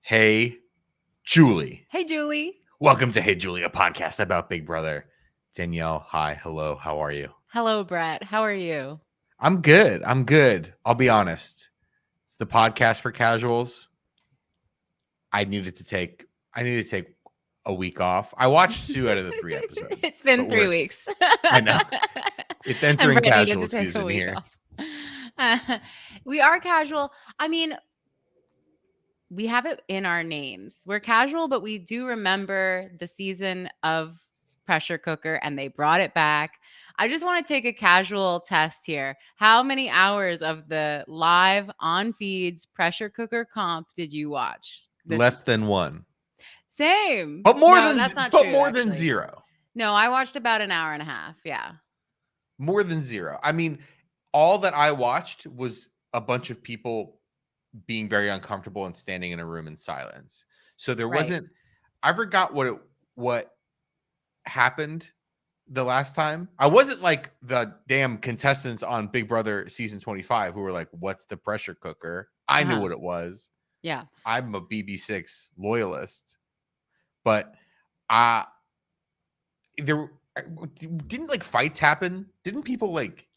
Hey, Julie. Hey, Julie. Welcome to Hey, Julie, a podcast about Big Brother. Danielle, hi, hello, how are you? Hello, Brett. How are you? I'm good. I'll be honest. It's the podcast for casuals. I needed to take a week off. I watched 2 out of the 3 episodes. It's been 3 weeks. I know. It's entering casual season here. We are casual. I mean, we have it in our names. We're casual, but we do remember the season of Pressure Cooker and they brought it back. I just want to take a casual test here. How many hours of the live on feeds Pressure Cooker comp did you watch? Less than 1. Same. But more true, than 0. No, I watched about an hour and a half. Yeah. More than 0. I mean, all that I watched was a bunch of people being very uncomfortable and standing in a room in silence. So there wasn't, I forgot what happened the last time. I wasn't like the damn contestants on Big Brother season 25 who were like, what's the pressure cooker? I knew what it was. Yeah. I'm a BB6 loyalist, but there didn't like fights happen. Didn't people like,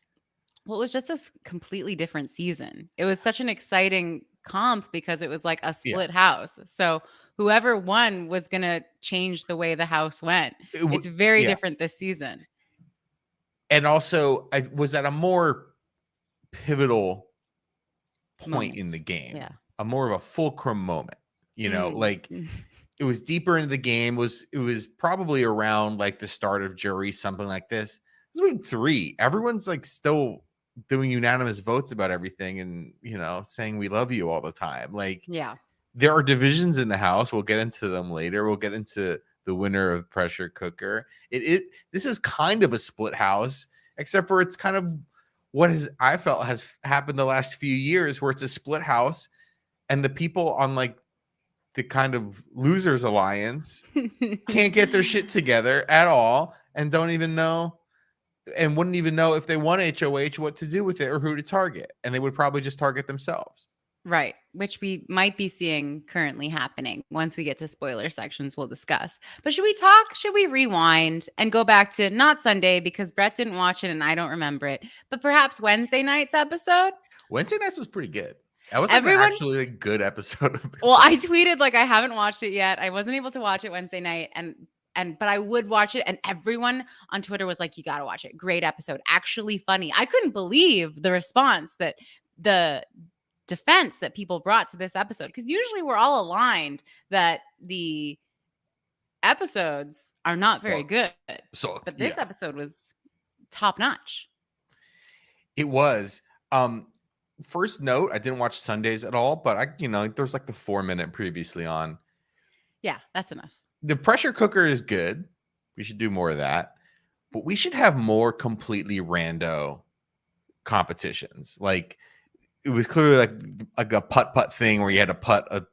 well, it was just a completely different season. It was such an exciting comp because it was like a split house. So whoever won was going to change the way the house went. It's very different this season. And also, was at a more pivotal point in the game. Yeah. A more of a fulcrum moment. You know, like it was deeper into the game. It was probably around like the start of jury, something like this. This is week 3. Everyone's like still doing unanimous votes about everything and, you know, saying we love you all the time. Like, yeah, there are divisions in the house. We'll get into them later. We'll get into the winner of Pressure Cooker. This is kind of a split house, except for it's kind of what I felt has happened the last few years, where it's a split house and the people on like the kind of losers alliance can't get their shit together at all and don't even know and wouldn't even know if they won HOH what to do with it or who to target. And they would probably just target themselves. Right. Which we might be seeing currently happening. Once we get to spoiler sections, we'll discuss. But should we rewind and go back to not Sunday because Brett didn't watch it and I don't remember it, but perhaps Wednesday night's episode? Wednesday nights was pretty good. That was actually a good episode. Well, I tweeted like I haven't watched it yet. I wasn't able to watch it Wednesday night but I would watch it, and everyone on Twitter was like, you got to watch it. Great episode. Actually funny. I couldn't believe the response that the defense that people brought to this episode, because usually we're all aligned that the episodes are not very good. But this episode was top notch. It was. First note, I didn't watch Sundays at all, but there's like the 4-minute previously on. Yeah, that's enough. The pressure cooker is good. We should do more of that. But we should have more completely rando competitions. Like, it was clearly like a putt thing where you had to putt a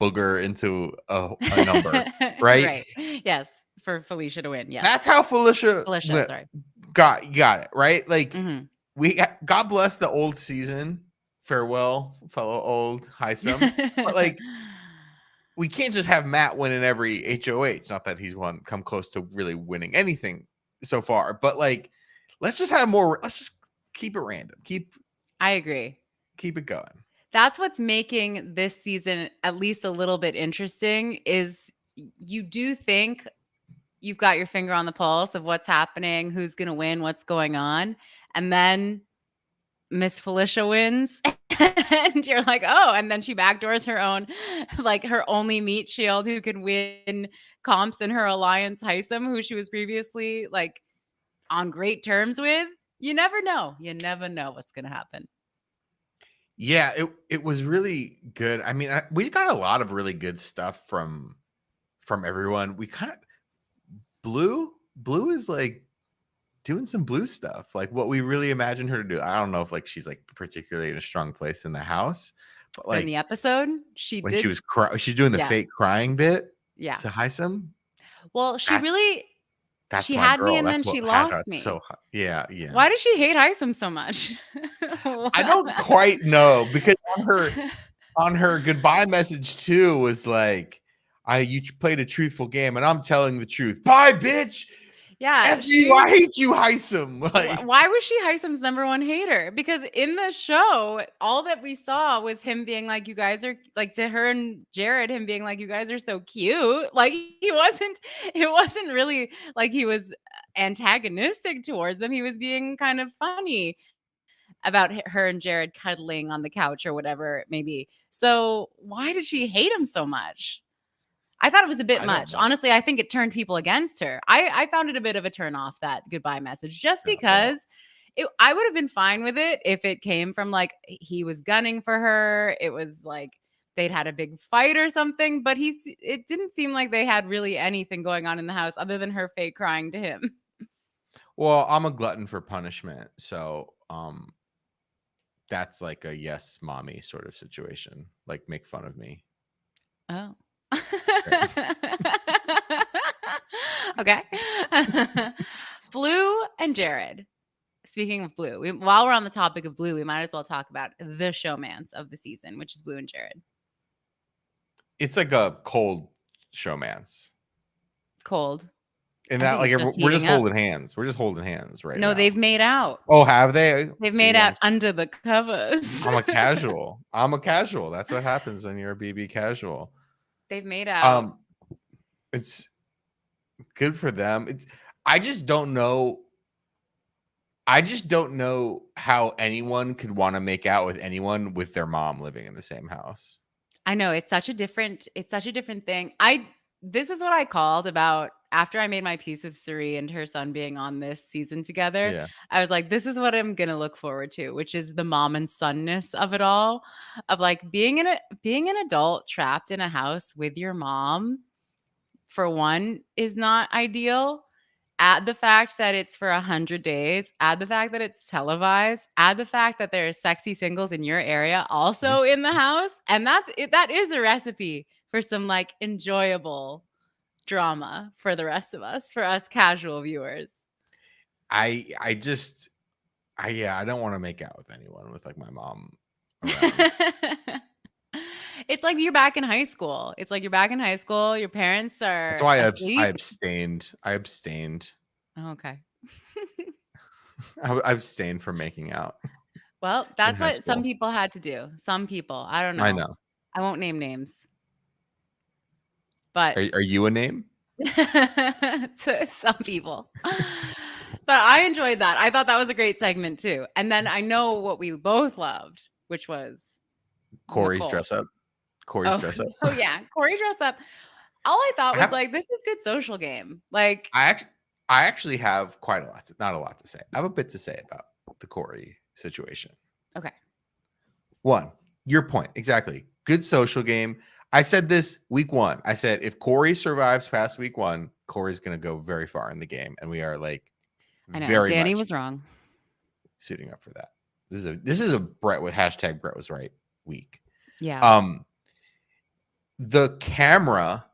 booger into a number, right? Right. Yes, for Felicia to win. Yeah, that's how Felicia got it, right? Like, God bless the old season. Farewell, fellow old Hisam. But like, we can't just have Matt winning every HOH. Not that he's come close to really winning anything so far, but like, let's just have more. Let's just keep it random. I agree. Keep it going. That's what's making this season at least a little bit interesting, is you do think you've got your finger on the pulse of what's happening, who's going to win, what's going on. And then Miss Felicia wins and you're like, oh, and then she backdoors her own, like her only meat shield who can win comps in her alliance, Hisam, who she was previously like on great terms with. You never know. You never know what's going to happen. Yeah, it was really good. I mean, we got a lot of really good stuff from everyone. We kind of Blue is like doing some blue stuff, like what we really imagined her to do. I don't know if like she's like particularly in a strong place in the house, but like in the episode, she's doing the fake crying bit. Yeah, to Hisam. Well, she had me, and then she lost me. So yeah. Why does she hate Hisam so much? I don't quite know, because on on her goodbye message too was like, you played a truthful game, and I'm telling the truth. Bye, bitch. Yeah, F you. I hate you, Hisam. Like, why was she Hisam's number one hater? Because in the show, all that we saw was him being like, "You guys are like," to her and Jared, him being like, "You guys are so cute." Like he wasn't. It wasn't really like he was antagonistic towards them. He was being kind of funny about her and Jared cuddling on the couch or whatever it may be. So why did she hate him so much? I thought it was a bit I don't much. know. Honestly, I think it turned people against her. I found it a bit of a turn off, that goodbye message, just Well, because I would have been fine with it if it came from like he was gunning for her. It was like they'd had a big fight or something, but it didn't seem like they had really anything going on in the house other than her fake crying to him. well, I'm a glutton for punishment, so that's like a yes, mommy sort of situation. Like, make fun of me. Oh. Right. Okay. Blue and Jared. Speaking of Blue, while we're on the topic of Blue, we might as well talk about the showmance of the season, which is Blue and Jared. It's like a cold showmance. Cold. And I that, think like, it's just we're just heating up. holding hands. We're just holding hands right No, now. they've made out. Oh, have they? They've See, made out under the covers. I'm a casual. I'm a casual. That's what happens when you're a BB casual. They've made out. It's good for them. I just don't know. I just don't know how anyone could want to make out with anyone with their mom living in the same house. I know it's such a different thing. This is what I called about after I made my peace with Suri and her son being on this season together. Yeah. I was like, this is what I'm gonna look forward to, which is the mom and sonness of it all, of like being an adult trapped in a house with your mom. For one, is not ideal. Add the fact that it's for 100 days, add the fact that it's televised, add the fact that there are sexy singles in your area also in the house, and that is a recipe for some like enjoyable drama for the rest of us, for us casual viewers. I don't want to make out with anyone with like my mom around. It's like you're back in high school. It's like you're back in high school. Your parents That's are why I asleep. abstained. I abstained. Oh, okay. I abstained from making out. Well, in that's high what some school. people had to do. Some people. I don't know. I know. I won't name names. But Are you a name? to some people. But I enjoyed that. I thought that was a great segment too. And then I know what we both loved, which was Cory's Mecole. dress up. Cory's dress up. Oh yeah, Cory dress up. All I thought was have- like, this is good social game. Like, I actually have quite a lot. Not a lot to say. I have a bit to say about the Cory situation. okay. One, your point exactly. Good social game. I said this week one. I said if Cory survives past week one, Cory's going to go very far in the game, and we are like I know very Dani much was wrong. suiting up for that. This is a Brett with hashtag Brett was right week. Yeah. The camera,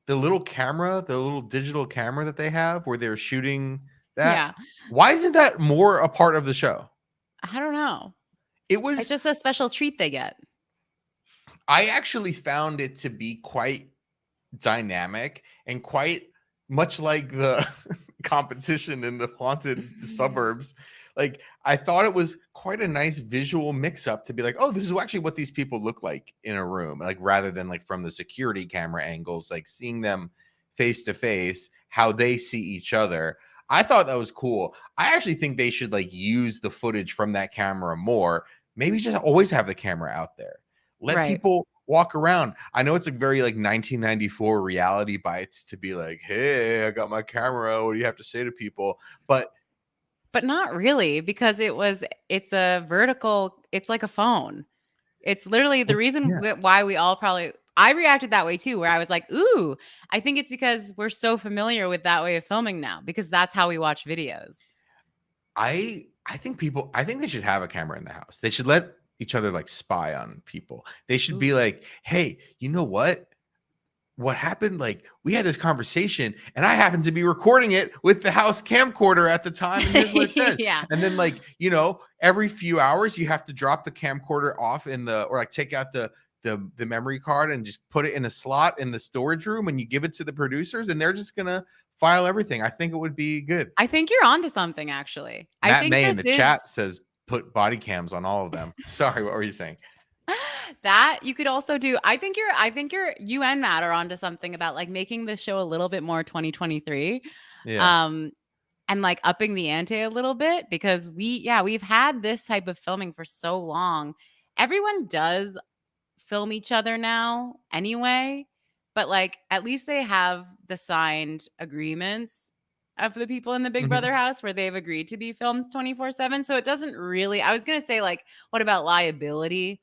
the little digital camera that they have where they're shooting that. Yeah. Why isn't that more a part of the show? I don't know. It's It's just a special treat they get. I actually found it to be quite dynamic and quite much like the competition in the haunted suburbs. Like, I thought it was quite a nice visual mix up to be like, oh, this is actually what these people look like in a room, like rather than like from the security camera angles, like seeing them face to face, how they see each other. I thought that was cool. I actually think they should like use the footage from that camera more. Maybe just always have the camera out there. Let Right. people walk around. I know it's a very like 1994 reality bites to be like, hey, I got my camera. What do you have to say to people? But not really, because it's a vertical, it's like a phone. It's literally the reason why we all I reacted that way too, where I was like, ooh, I think it's because we're so familiar with that way of filming now, because that's how we watch videos. I think they should have a camera in the house. They should let each other like spy on people. They should be like, hey, you know what? what happened, like, we had this conversation and I happened to be recording it with the house camcorder at the time, and here's what it says. Yeah. And then, like, every few hours you have to drop the camcorder off or like take out the memory card and just put it in a slot in the storage room, and you give it to the producers and they're just gonna file everything. I think it would be good. I think you're onto something, actually. I Matt think May in this the is chat says put body cams on all of them. Sorry, what were you saying? that you could also do. I think you and Matt are onto something about like making the show a little bit more 2023. Yeah. And like upping the ante a little bit, because we've had this type of filming for so long. Everyone does film each other now anyway, but like at least they have the signed agreements of the people in the Big Mhm. Brother house where they've agreed to be filmed 24/7. So it doesn't really, I was going to say like, what about liability?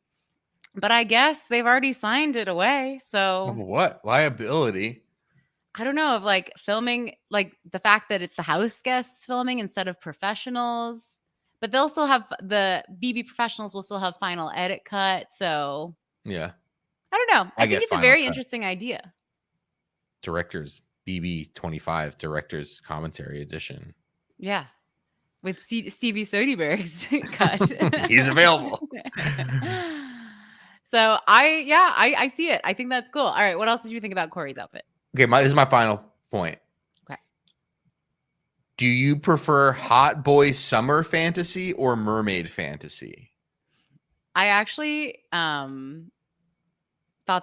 But I guess they've already signed it away. Of So what? Liability? I don't know, of like filming, like the fact that it's the house guests filming instead of professionals, but they'll still have the BB professionals will still have final edit cut. So Yeah. I don't know. I I think guess it's a final very cut. interesting idea. Directors BB25 Directors Commentary Edition. Yeah. With Stevie Soderbergh's cut. He's available. So I see it. I think that's cool. All right. What else did you think about Cory's outfit? Okay, this is my final point. Okay. Do you prefer hot boy summer fantasy or mermaid fantasy? I actually thought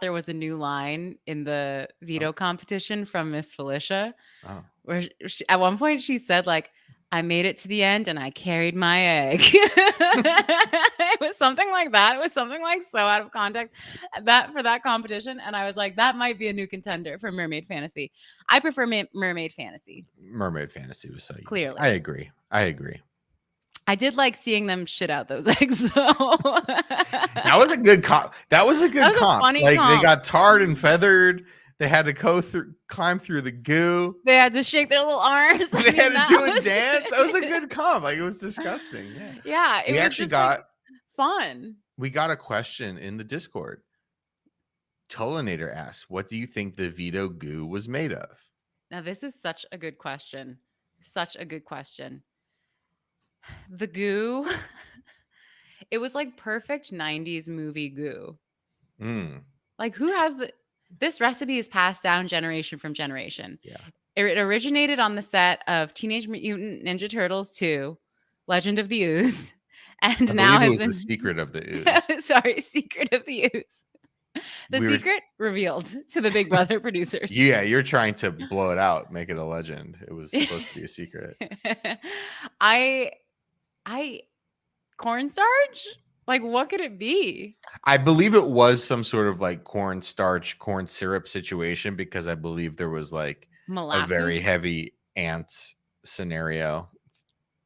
there was a new line in the veto competition from Miss Felicia, where at one point she said like, I made it to the end and I carried my egg. It was something like that. It was something like so out of context that for that competition. And I was like, that might be a new contender for mermaid fantasy. I prefer mermaid fantasy. Mermaid fantasy was so unique. Clearly. I agree. I did like seeing them shit out those eggs though. That was a good comp. That was a comp. funny Like comp. they got tarred and feathered. They had to climb through the goo. They had to shake their little arms. They had to do a dance. That was a good comp. Like it was disgusting. Yeah. Yeah. It We was actually just, got like, fun. We got a question in the Discord. Tullinator asks, "What do you think the veto goo was made of?" Now, this is such a good question. Such a good question. The goo, it was like perfect 90s movie goo. Like who has this recipe is passed down generation from generation. Yeah. It originated on the set of Teenage Mutant Ninja Turtles 2, Legend of the Ooze. And now it was the Secret of the Ooze. Sorry, Secret of the Ooze. Secret revealed to the Big Brother producers. Yeah, you're trying to blow it out, make it a legend. It was supposed to be a secret. I cornstarch? Like, what could it be? I believe it was some sort of like cornstarch, corn syrup situation, because I believe there was like molasses? A very heavy ants scenario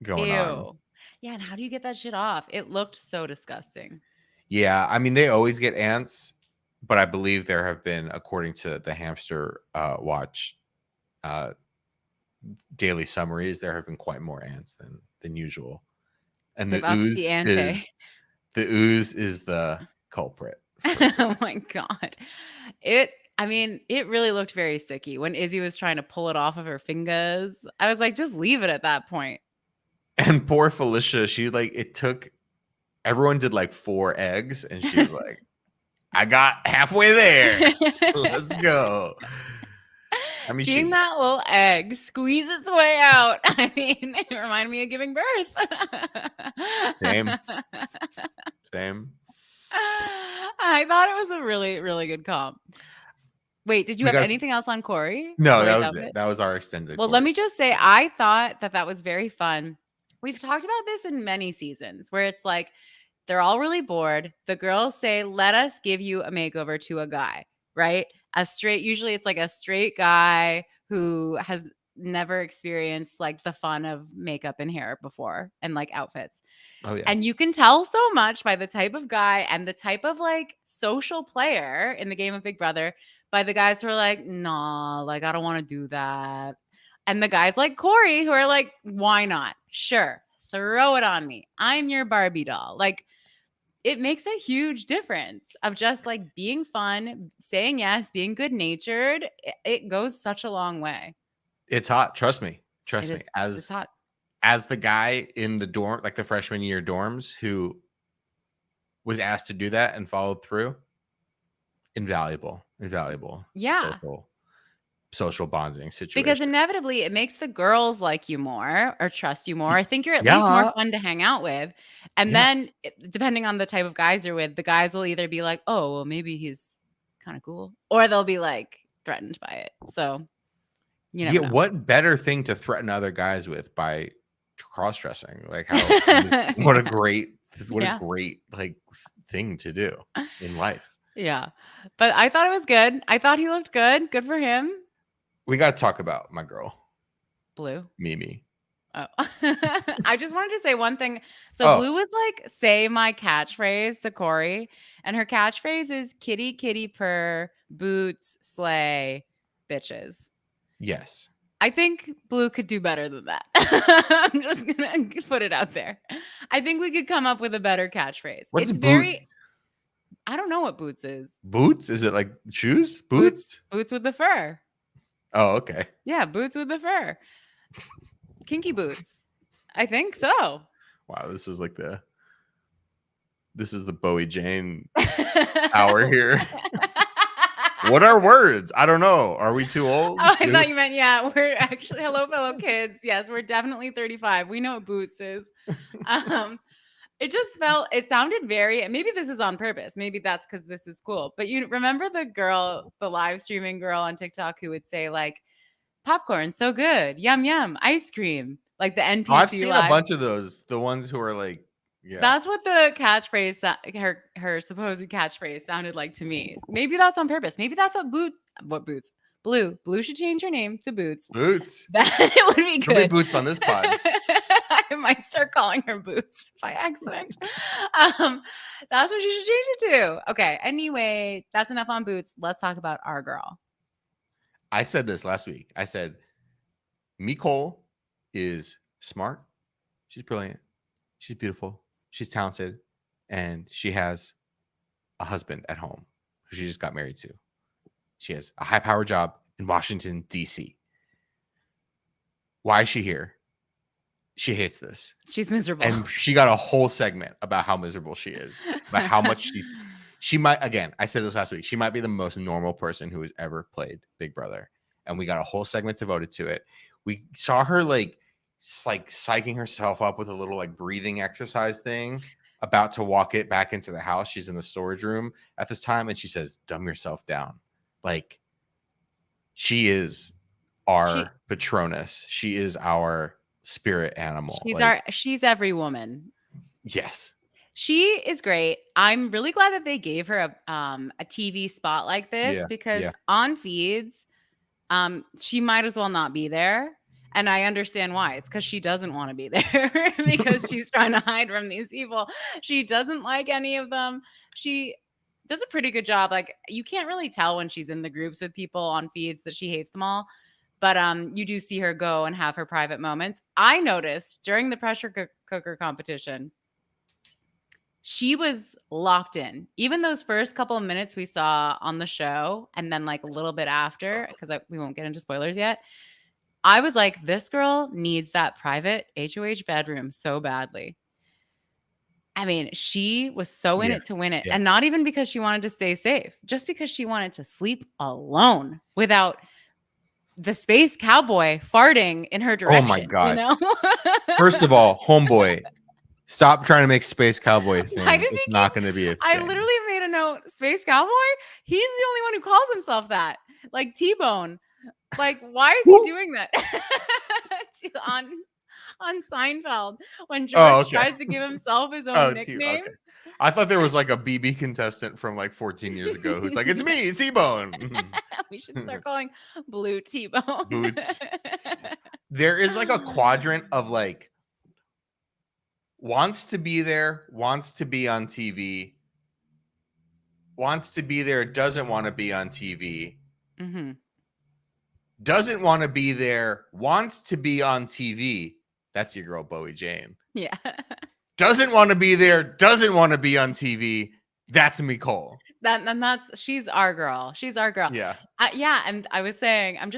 going on. Yeah, and how do you get that shit off? It looked so disgusting. Yeah, I mean, they always get ants, but I believe there have been, according to the Hamster Watch daily summaries, there have been quite more ants than usual. And the ooze is the culprit. Oh my God. It really looked very sticky when Izzy was trying to pull it off of her fingers. I was like, just leave it at that point. And poor Felicia, everyone did like 4 eggs, and she was like, I got halfway there. Let's go. I mean, seeing that little egg squeeze its way out. I mean, it reminded me of giving birth. Same. I thought it was a really, really good comp. Wait, did you have anything else on Cory? No, that was it. That was our extended. Well, let me just say, I thought that was very fun. We've talked about this in many seasons where it's like they're all really bored. The girls say, let us give you a makeover to a guy, right? Usually it's like a straight guy who has never experienced like the fun of makeup and hair before and like outfits. Oh yeah. And you can tell so much by the type of guy and the type of like social player in the game of Big Brother by the guys who are like, nah, like I don't want to do that. And the guys like Cory who are like, why not? Sure. Throw it on me. I'm your Barbie doll. Like it makes a huge difference of just like being fun, saying yes, being good natured. It goes such a long way. It's hot. Trust me. It Trust me. is. It's hot. As the guy in the dorm, like the freshman year dorms, who was asked to do that and followed through, invaluable Yeah. social bonding situation. Because inevitably it makes the girls like you more or trust you more. I think you're at least more fun to hang out with. And then depending on the type of guys you're with, the guys will either be like, oh, well, maybe he's kind of cool, or they'll be like threatened by it. So you never know. What better thing to threaten other guys with by cross-dressing? Like what a great like thing to do in life. Yeah. But I thought it was good. I thought he looked good. Good for him. We got to talk about my girl. Blue. Mimi. Oh. I just wanted to say one thing. So Blue was like, say my catchphrase to Cory. And her catchphrase is kitty, kitty, purr, boots, slay, bitches. Yes. I think Blue could do better than that. I'm just going to put it out there. I think we could come up with a better catchphrase. What's boots? I don't know what boots is. Boots? Is it like shoes? Boots? Boots with the fur. Oh, okay. Yeah, boots with the fur. Kinky boots. I think so. Wow, this is the Bowie Jane hour here. What are words? I don't know. Are we too old? Oh, I thought you meant, yeah, we're actually, hello, fellow kids. Yes, we're definitely 35. We know what boots is. It sounded very, maybe this is on purpose. Maybe that's because this is cool. But you remember the live streaming girl on TikTok who would say like, popcorn, so good. Yum, yum. Ice cream. Like the NPC I've seen live. a bunch of those. The ones who are like, yeah. That's what the catchphrase, her supposed catchphrase sounded like to me. Maybe that's on purpose. Maybe that's what Boots? Blue should change her name to Boots. Boots. That would be good. There'll be Boots on this pod. I might start calling her Boots by accident. That's what she should change it to. Okay. Anyway, that's enough on Boots. Let's talk about our girl. I said this last week. I said, Mecole is smart. She's brilliant. She's beautiful. She's talented. And she has a husband at home who she just got married to. She has a high-powered job in Washington, D.C. Why is she here? She hates this. She's miserable. And she got a whole segment about how miserable she is, about how much she might, again, I said this last week, she might be the most normal person who has ever played Big Brother. And we got a whole segment devoted to it. We saw her like psyching herself up with a little like breathing exercise thing, about to walk it back into the house. She's in the storage room at this time. And she says, dumb yourself down. Like, she is our Patronus. She is our spirit animal. She's every woman. Yes. She is great. I'm really glad that they gave her a TV spot like this because on feeds, she might as well not be there. And I understand why. It's because she doesn't want to be there because she's trying to hide from these people. She doesn't like any of them. She does a pretty good job. Like, you can't really tell when she's in the groups with people on feeds that she hates them all. But you do see her go and have her private moments. I noticed during the pressure cooker competition, she was locked in. Even those first couple of minutes we saw on the show, and then like a little bit after, because we won't get into spoilers yet, I was like, this girl needs that private HOH bedroom so badly. I mean, she was so in it to win it. And not even because she wanted to stay safe, just because she wanted to sleep alone without the space cowboy farting in her direction. Oh my God. You know? First of all, homeboy, stop trying to make space cowboy thing. It's not going to be a thing. I literally made a note, space cowboy? He's the only one who calls himself that. Like T-Bone. Like, why is he doing that? on Seinfeld, when George tries to give himself his own nickname. I thought there was like a BB contestant from like 14 years ago who's like, it's me, T-Bone. We should start calling Blue T-Bone. Boots. There is like a quadrant of like, wants to be there, wants to be on TV, wants to be there, doesn't want to be on TV. Mm-hmm. Doesn't want to be there, wants to be on TV. That's your girl, Bowie Jane. Yeah. doesn't want to be there, doesn't want to be on TV. That's Mecole. She's our girl. She's our girl. Yeah. Yeah. And I was saying, I'm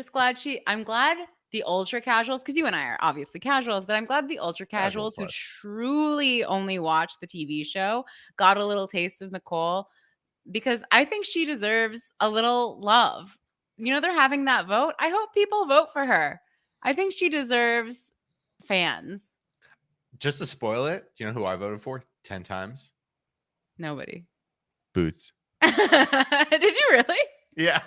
glad the ultra casuals, because you and I are obviously casuals, but I'm glad the ultra Casual casuals who plus. truly only watch the TV show got a little taste of Mecole, because I think she deserves a little love. You know, they're having that vote. I hope people vote for her. I think she deserves fans. Just to spoil it, do you know who I voted for 10 times? Nobody. Boots. Did you really? Yeah.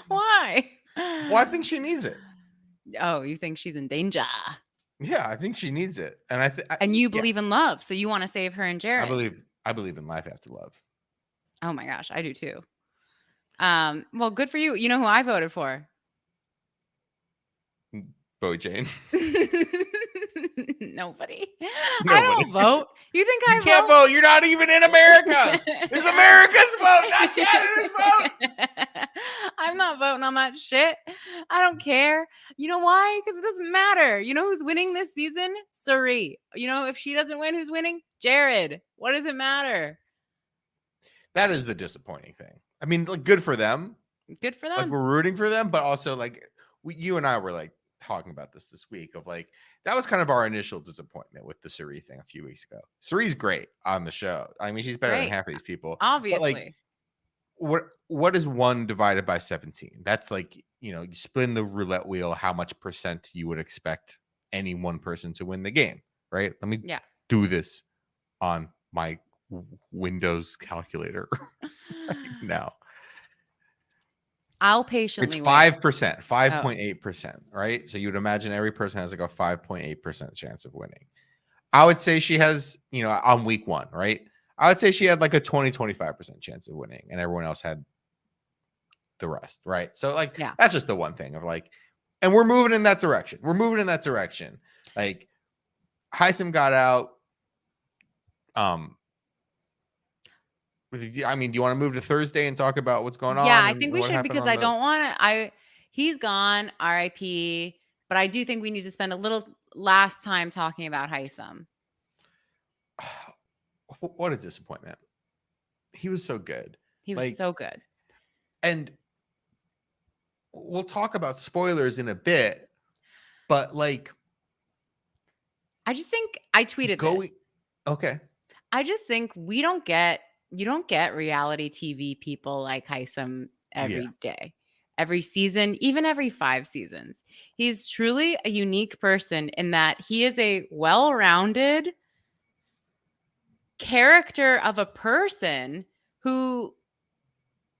Why? Well, I think she needs it. Oh, you think she's in danger? Yeah, I think she needs it. And I think And you believe in love, so you want to save her and Jared. I believe in life after love. Oh my gosh, I do too. Well, good for you. You know who I voted for? Bowie Jane. Nobody. I don't vote. You think You can't vote. You're not even in America. It's America's vote, not Canada's vote. I'm not voting on that shit. I don't care. You know why? Because it doesn't matter. You know who's winning this season? Suri. You know, if she doesn't win, who's winning? Jared. What does it matter? That is the disappointing thing. I mean, like, good for them. Good for them. Like, we're rooting for them, but also, like, you and I were like talking about this week of like, that was kind of our initial disappointment with the Suri thing a few weeks ago. Suri's great on the show. I mean, she's better than half of these people. Obviously. But like, what is 1 divided by 17? That's like, you know, you spin the roulette wheel, how much percent you would expect any one person to win the game, right? Let me do this on my Windows calculator right now. I'll patiently It's 5%, 5.8%, right? So you would imagine every person has like a 5.8% chance of winning. I would say she has, you know, on week 1, right? I would say she had like a 20-25% chance of winning, and everyone else had the rest, right? So like, that's just the one thing of like, and we're moving in that direction. Like, Hisam got out. I mean, do you want to move to Thursday and talk about what's going on? Yeah, I think we should, because I don't want to. He's gone, RIP. But I do think we need to spend a little last time talking about Hisam. What a disappointment. He was so good. He was so good. And we'll talk about spoilers in a bit, but like, I just think I tweeted this. Okay. I just think you don't get reality TV people like Hisam every day, every season, even every 5 seasons. He's truly a unique person in that he is a well-rounded character of a person who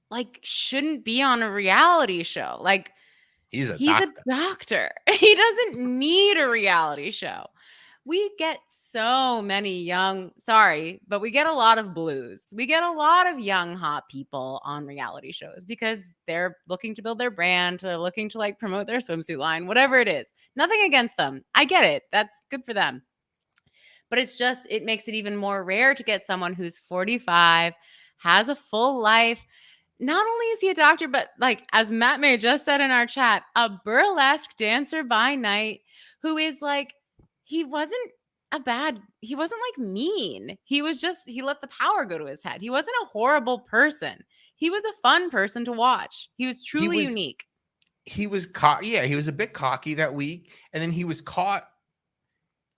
like shouldn't be on a reality show. Like, he's a doctor. He doesn't need a reality show. We get so many but we get a lot of blues. We get a lot of young, hot people on reality shows because they're looking to build their brand. They're looking to like promote their swimsuit line, whatever it is. Nothing against them. I get it. That's good for them. But it makes it even more rare to get someone who's 45, has a full life. Not only is he a doctor, but like, as Matt May just said in our chat, a burlesque dancer by night who is like, he wasn't like mean. He let the power go to his head. He wasn't a horrible person. He was a fun person to watch. He was truly unique. He was caught. Yeah, he was a bit cocky that week. And then he was caught.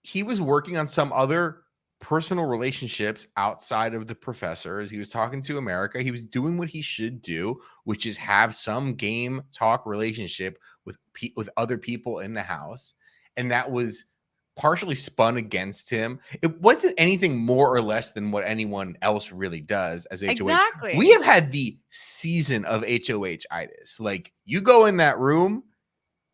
He was working on some other personal relationships outside of the professor as he was talking to America. He was doing what he should do, which is have some game talk relationship with other people in the house. And that was partially spun against him. It wasn't anything more or less than what anyone else really does as HOH. Exactly. We have had the season of HOH-itis. Like, you go in that room,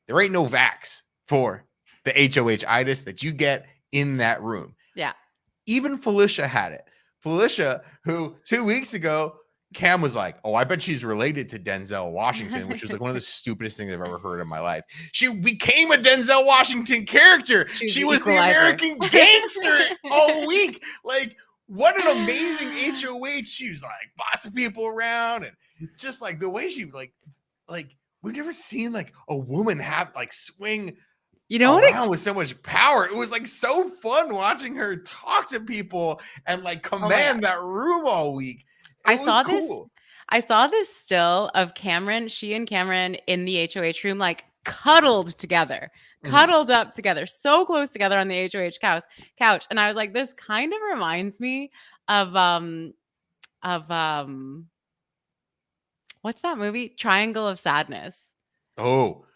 there ain't no vax for the HOH-itis that you get in that room. Yeah. Even Felicia had it. Felicia, who 2 weeks ago, Cam was like, oh, I bet she's related to Denzel Washington, which was like one of the stupidest things I've ever heard in my life. She became a Denzel Washington character. She was the American gangster all week. Like, what an amazing HOH. She was like bossing people around, and just like the way she like we've never seen like a woman have like swing You know what? around with so much power. It was like so fun watching her talk to people and like Oh my command that room all week. It I was saw this. cool. I saw this still of Cameron, she and Cameron in the HOH room, like cuddled together, Mhm. cuddled up together, so close together on the HOH couch. And I was like, this kind of reminds me of of what's that movie? Triangle of Sadness. Oh,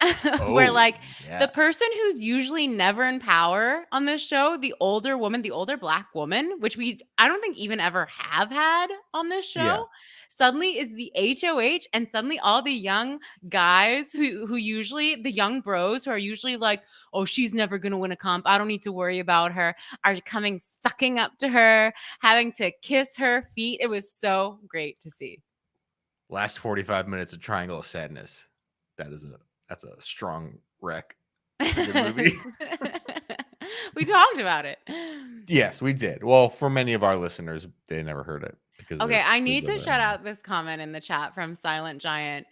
Where oh, like the yeah, person who's usually never in power on this show, the older woman, the older black woman, which I don't think even ever have had on this show, yeah. suddenly is the HOH, and suddenly all the young guys who usually the young bros who are usually like, oh, she's never gonna win a comp, I don't need to worry about her, are coming sucking up to her, having to kiss her feet. It was so great to see. Last 45 minutes of Triangle of Sadness. That's a strong wreck. It's a good movie. We talked about it. Yes, we did. Well, for many of our listeners, they never heard it because Okay, I they need to live shout in. out this comment in the chat from Silent Giant.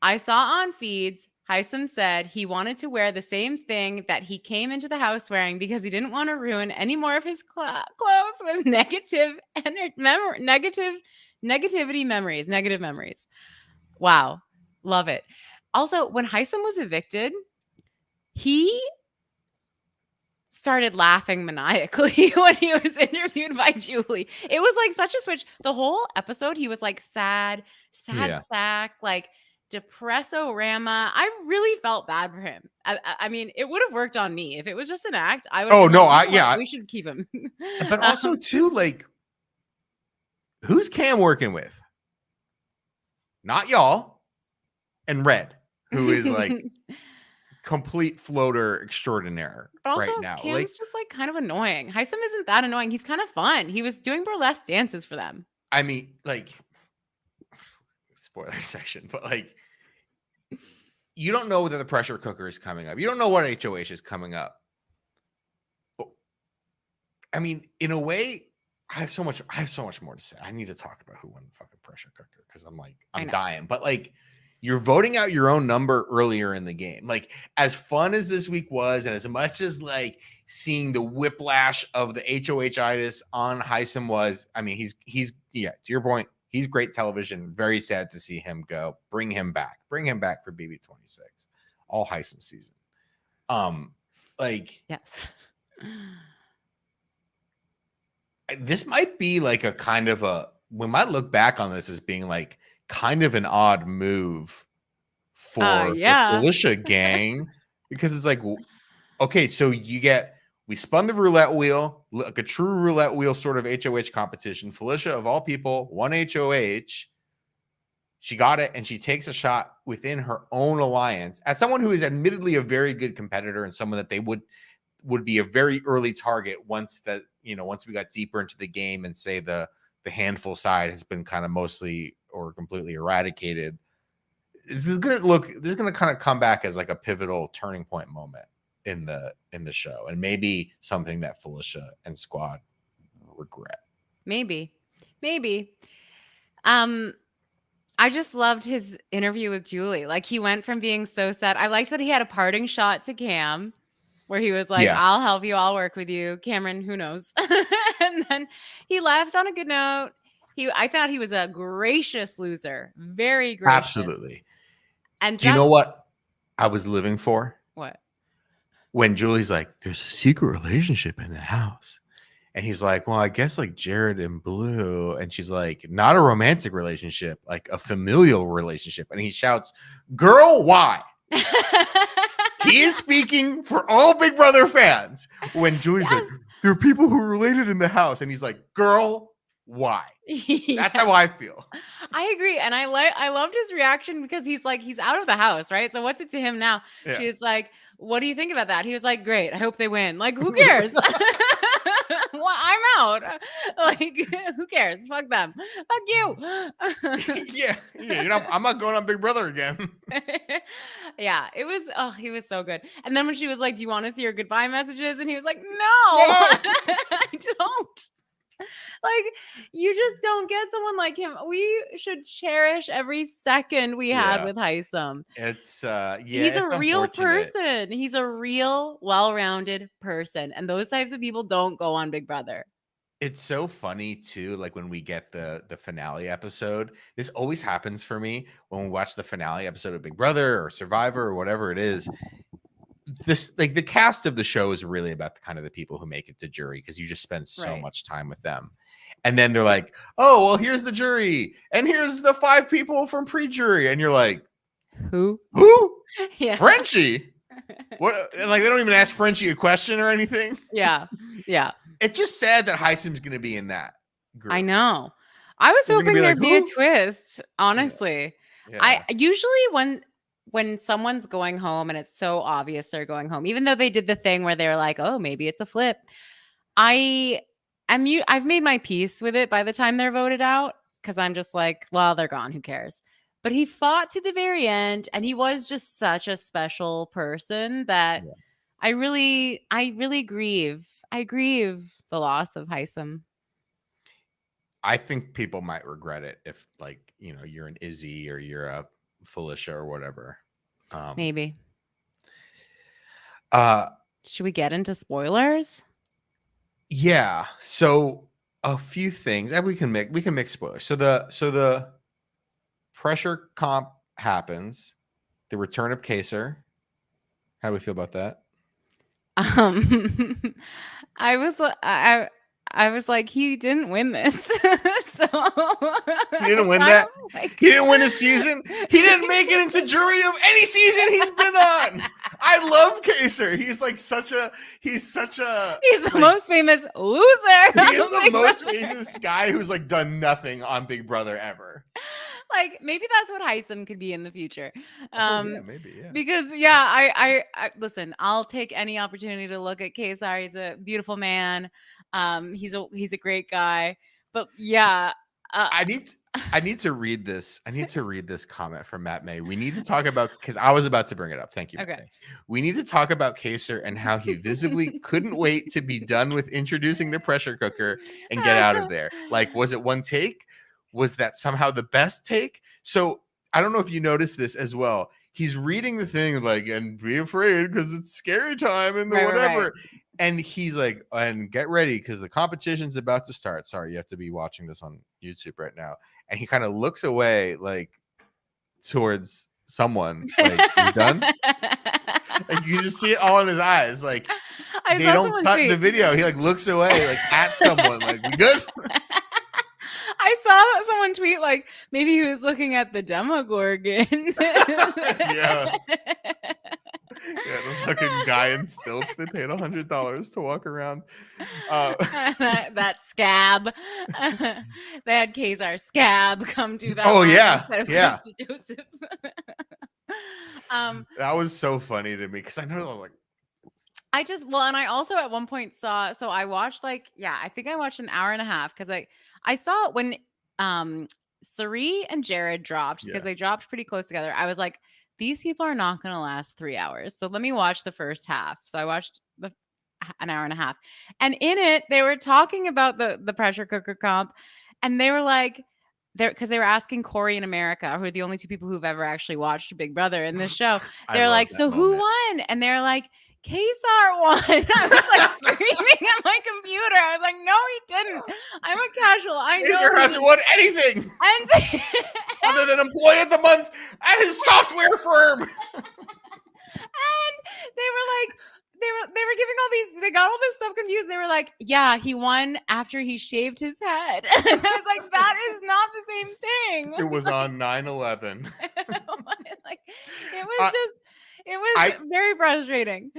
I saw on feeds, Hisam said he wanted to wear the same thing that he came into the house wearing because he didn't want to ruin any more of his clothes with negative memories. Wow, love it. Also, when Hisam was evicted, he started laughing maniacally when he was interviewed by Julie. It was like such a switch. The whole episode, he was like sad Yeah. sack, like depresso-rama. I really felt bad for him. I mean, it would have worked on me. If it was just an act, I would have Oh been like, no, you I know what? yeah. We should keep him. But also too, like, who's Cam working with? Not y'all. And Red, who is like complete floater extraordinaire But also, right now. Like, Cam's just like kind of annoying. Hisam isn't that annoying. He's kind of fun. He was doing burlesque dances for them. I mean, like, spoiler section, but like, you don't know that the pressure cooker is coming up. You don't know what HOH is coming up. But, I mean, in a way, I have so much more to say. I need to talk about who won the fucking pressure cooker because I'm dying. But like, you're voting out your own number earlier in the game. Like, as fun as this week was, and as much as like seeing the whiplash of the HOH-itis on Hisam was, I mean, he's yeah, to your point, he's great television. Very sad to see him go. Bring him back for BB26, all Hisam season. Like, Yes. this might be like a kind of we might look back on this as being like kind of an odd move for the Yeah. Felicia gang because it's like, okay, so we spun the roulette wheel, like a true roulette wheel sort of HOH competition. Felicia, of all people, won HOH. She got it, and she takes a shot within her own alliance at someone who is admittedly a very good competitor and someone that they would be a very early target once we got deeper into the game and say the handful side has been kind of mostly or completely eradicated. This is going to kind of come back as like a pivotal turning point moment in the show, and maybe something that Felicia and squad regret. Maybe. I just loved his interview with Julie. Like, he went from being so sad. I liked that he had a parting shot to Cam where he was like, Yeah. I'll help you. I'll work with you. Cameron, who knows? And then he left on a good note. I thought he was a gracious loser. Very gracious. Absolutely. And do you know what I was living for? What? When Julie's like, there's a secret relationship in the house. And he's like, well, I guess like Jared and Blue. And she's like, not a romantic relationship, like a familial relationship. And he shouts, girl, why? He is speaking for all Big Brother fans. When Julie's like, there are people who are related in the house. And he's like, girl, why? That's how I feel. I agree. And I loved his reaction because he's like, he's out of the house, right? So what's it to him now? Yeah. She's like, what do you think about that? He was like, great. I hope they win. Like, who cares? Well, I'm out. Like, who cares? Fuck them. Fuck you. Yeah. I'm not going on Big Brother again. Yeah, he was so good. And then when she was like, do you want to see your goodbye messages? And he was like, no. I don't. Like, you just don't get someone like him. We should cherish every second we had Yeah. with Hisam. It's He's a it's real unfortunate. person. He's a real, well-rounded person. And those types of people don't go on Big Brother. It's so funny too, like when we get the finale episode. This always happens for me when we watch the finale episode of Big Brother or Survivor or whatever it is. This like the cast of the show is really about the kind of the people who make it to jury because you just spend so Right. much time with them. And then they're like, oh, well, here's the jury, and here's the 5 people from pre-jury. And you're like, Who? Yeah. Frenchie? What? And like they don't even ask Frenchie a question or anything. Yeah. Yeah. It's just sad that Hisam's gonna be in that group. I know. I was They're gonna hoping be like, there'd be a "Who?" twist, honestly. Yeah. I usually when someone's going home and it's so obvious they're going home, even though they did the thing where they're like, "Oh, maybe it's a flip." I've made my peace with it by the time they're voted out because I'm just like, well, they're gone. Who cares? But he fought to the very end, and he was just such a special person that Yeah. I really grieve. I grieve the loss of Hisam. I think people might regret it if, like, you know, you're an Izzy or you're a Felicia or whatever. Maybe. Uh, Should we get into spoilers? yeah. So a few things, and we can mix spoilers. So the pressure comp happens. The return of Kaser. How do we feel about that? I was like, he didn't win this. So He didn't win that. He didn't win a season. He didn't make it into jury of any season he's been on. I love Kaser. He's the most famous loser. He is the most famous guy who's like done nothing on Big Brother ever. Like maybe that's what Hisam could be in the future. Yeah, maybe, yeah. Because I listen, I'll take any opportunity to look at Kaser. He's a beautiful man. He's a great guy. But yeah, I need to read this. I need to read this comment from Matt May. We need to talk about, because I was about to bring it up. Thank you, Matt May. We need to talk about Kaser and how he visibly couldn't wait to be done with introducing the pressure cooker and get out of there. Like, was it one take? Was that somehow the best take? So I don't know if you noticed this as well. He's reading the thing like, and be afraid because it's scary time and the whatever. Right. And he's like, and get ready because the competition's about to start. Sorry, you have to be watching this on YouTube right now. And he kind of looks away like towards someone. Like, you done? Like you just see it all in his eyes. Like they don't cut the video. He like looks away like at someone. Like, we good? I saw that someone tweet like maybe he was looking at the Demogorgon. Yeah. Yeah, the fucking guy in stilts. They paid $100 to walk around. That scab. They had Kaser scab come do that. Oh yeah, yeah. Joseph. That was so funny to me because I know I was like, and I also at one point saw. So I watched I think I watched an hour and a half because I saw it when Sari and Jared dropped because they dropped pretty close together. I was like, these people are not going to last 3 hours. So let me watch the first half. So I watched an hour and a half. And in it, they were talking about the pressure cooker comp. And they were like, because they were asking Cory and America, who are the only two people who've ever actually watched Big Brother in this show. They're like, so who won? And they're like, Kaser won. I was like screaming at my computer. I was like, no, he didn't. I'm a casual. I know. Kaser hasn't won anything other than Employee of the Month at his software firm. And they were like, they were giving all these, they got all this stuff confused. They were like, yeah, he won after he shaved his head. And I was like, that is not the same thing. It was on 9/11. Like, it was very frustrating.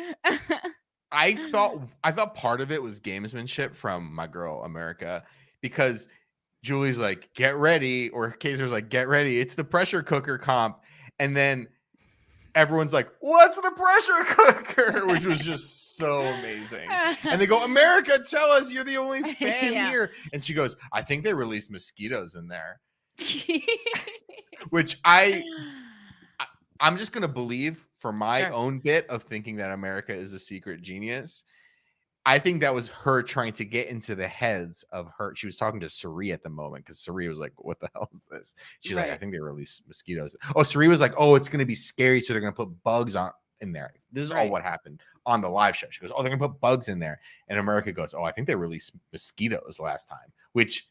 I thought part of it was gamesmanship from my girl America, because Julie's like, get ready, or Kaser's like, get ready. It's the pressure cooker comp. And then everyone's like, what's the pressure cooker? Which was just so amazing. And they go, America, tell us, you're the only fan here. And she goes, I think they released mosquitoes in there. Which I'm just going to believe for my own bit of thinking that America is a secret genius. I think that was her trying to get into the heads of her. She was talking to Suri at the moment because Suri was like, "What the hell is this?" She's like, "I Right. think they released mosquitoes." Oh, Suri was like, "Oh, it's gonna be scary, so they're gonna put bugs on in there." This is all Right. what happened on the live show. She goes, "Oh, they're gonna put bugs in there," and America goes, "Oh, I think they released mosquitoes last time." Which,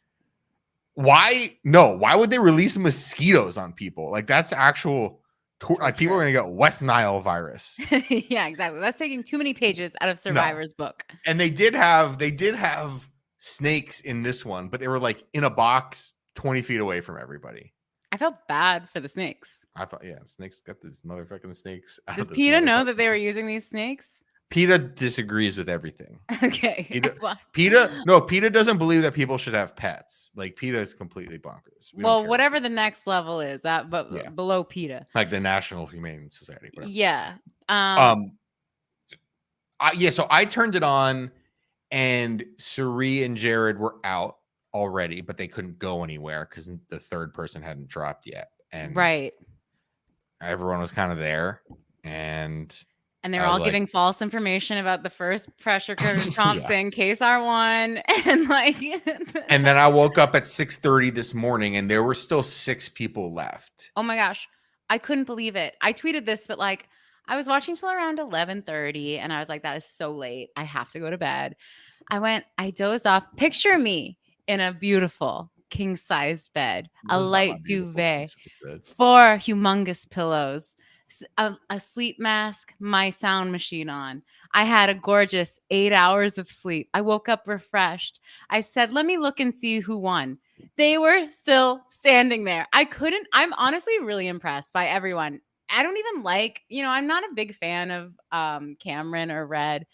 why? No, why would they release mosquitoes on people? Like that's actual. Like people are gonna get West Nile virus. Yeah, exactly. That's taking too many pages out of Survivor's book. And they did have snakes in this one, but they were like in a box 20 feet away from everybody. I felt bad for the snakes. I thought, yeah, snakes got these motherfucking snakes. Does PETA know that they were using these snakes? PETA disagrees with everything. Okay. PETA doesn't believe that people should have pets. Like PETA is completely bonkers. Well, whatever the next level is, that but Yeah. below PETA. Like the National Humane Society. Whatever. Yeah. So I turned it on and Suri and Jared were out already, but they couldn't go anywhere because the third person hadn't dropped yet. And right. Everyone was kind of there. And they're all giving false information about the first pressure cooker comp saying KSR won. And like and then I woke up at 6:30 this morning and there were still 6 people left. Oh my gosh. I couldn't believe it. I tweeted this, but like I was watching till around 11:30 and I was like, that is so late. I have to go to bed. I dozed off. Picture me in a beautiful king-sized bed, a light duvet, 4 humongous pillows, a sleep mask, my sound machine on. I had a gorgeous 8 hours of sleep. I woke up refreshed. I said, let me look and see who won. They were still standing there. I'm honestly really impressed by everyone. I don't even I'm not a big fan of Cameron or Red,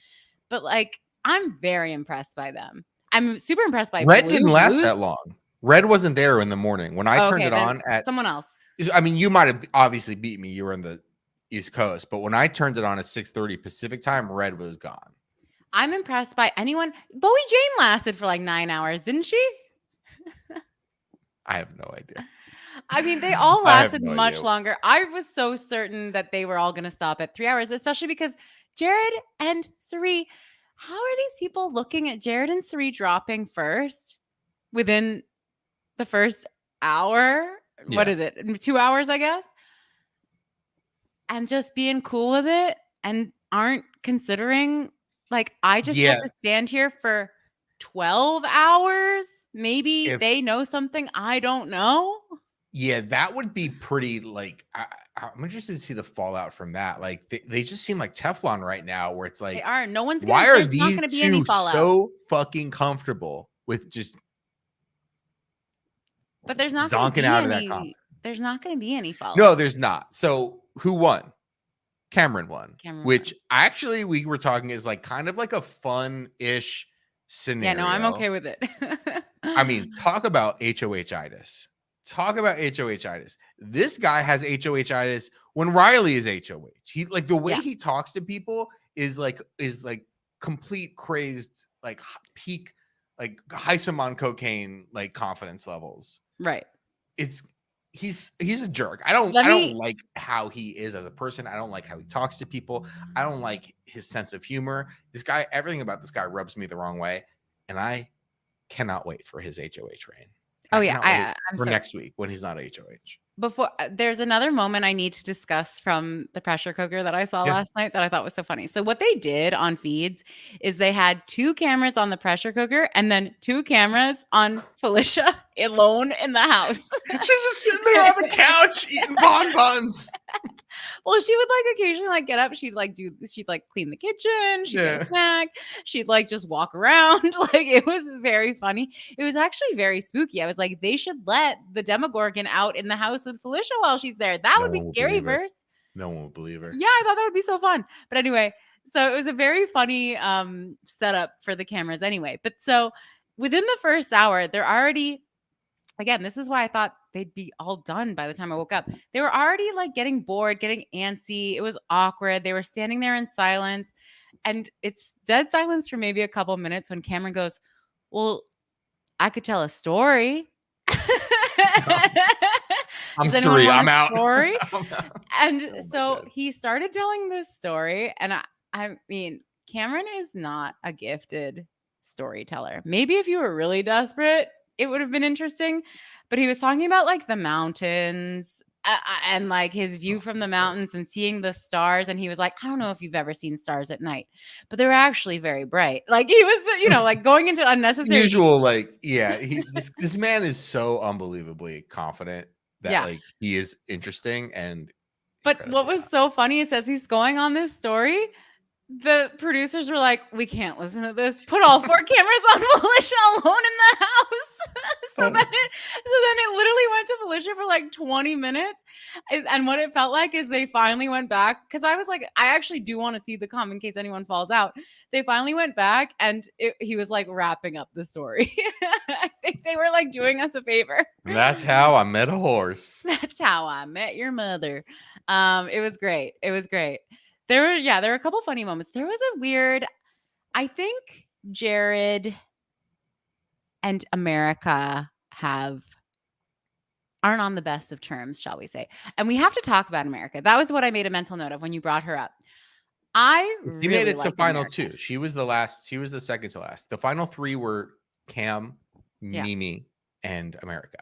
but like, I'm very impressed by them. I'm super impressed by Red. Didn't last that long. Red wasn't there in the morning when I turned it on at someone else. I mean, you might have obviously beat me. You were in the East Coast, but when I turned it on at 6:30 Pacific time, Red was gone. I'm impressed by anyone. Bowie Jane lasted for like 9 hours, didn't she? I have no idea. I mean, they all lasted much longer. I was so certain that they were all going to stop at 3 hours, especially because Jared and Suri, how are these people looking at Jared and Suri dropping first within the first hour? Yeah. What is it? 2 hours, I guess? And just being cool with it and aren't considering, like, I just have to stand here for 12 hours. Maybe they know something I don't know. Yeah, that would be pretty, like, I'm interested to see the fallout from that. Like, they just seem like Teflon right now, where it's like, they are. No one's gonna, why are these two so fucking comfortable with just but there's not zonking out of that comp? There's not going to be any fallout. No, there's not. So who won? Cameron won. Which actually we were talking is like kind of like a fun-ish scenario. Yeah, no, I'm okay with it. I mean, talk about HOH-itis. Talk about HOH-itis. This guy has HOH-itis when Riley is HOH. He like the way he talks to people is like complete crazed, like peak, like Hisam on cocaine, like confidence levels. Right. He's a jerk. I don't like how he is as a person. I don't like how he talks to people. I don't like his sense of humor. This guy, everything about this guy rubs me the wrong way, and I cannot wait for his HOH reign. I'm for next week when he's not HOH. Before there's another moment I need to discuss from the pressure cooker that I saw last night that I thought was so funny. So what they did on feeds is they had 2 cameras on the pressure cooker and then 2 cameras on Felicia alone in the house. She's just sitting there on the couch eating bonbons. Well, she would like occasionally like get up. She'd like clean the kitchen. She'd get a snack. She'd like just walk around. Like it was very funny. It was actually very spooky. I was like, they should let the Demogorgon out in the house with Felicia while she's there. That would be scary verse. No one would believe her. Yeah, I thought that would be so fun. But anyway, so it was a very funny setup for the cameras anyway. But so within the first hour, they're already, again, this is why I thought they'd be all done by the time I woke up. They were already like getting bored, getting antsy. It was awkward. They were standing there in silence. And it's dead silence for maybe a couple minutes when Cameron goes, well, I could tell a story. I'm sorry, I'm out. And so he started telling this story. And I mean, Cameron is not a gifted storyteller. Maybe if you were really desperate, it would have been interesting. But he was talking about like the mountains and like his view from the mountains and seeing the stars. And he was like, I don't know if you've ever seen stars at night, but they're actually very bright. Like he was, like going into unnecessary. Usual, like, yeah, this man is so unbelievably confident that like he is interesting and. But what was so funny is as he's going on this story, the producers were like, we can't listen to this. Put all 4 cameras on Felicia alone in the house. so then it literally went to Felicia for like 20 minutes. And what it felt like is they finally went back. Because I was like, I actually do want to see the comm in case anyone falls out. They finally went back and he was like wrapping up the story. I think they were like doing us a favor. And that's how I met a horse. That's how I met your mother. It was great. It was great. There were a couple funny moments. There was a weird, I think Jared and America aren't on the best of terms, shall we say. And we have to talk about America. That was what I made a mental note of when you brought her up. She made it to final America. 2. She was the second to last. The final 3 were Cam, Mimi, and America.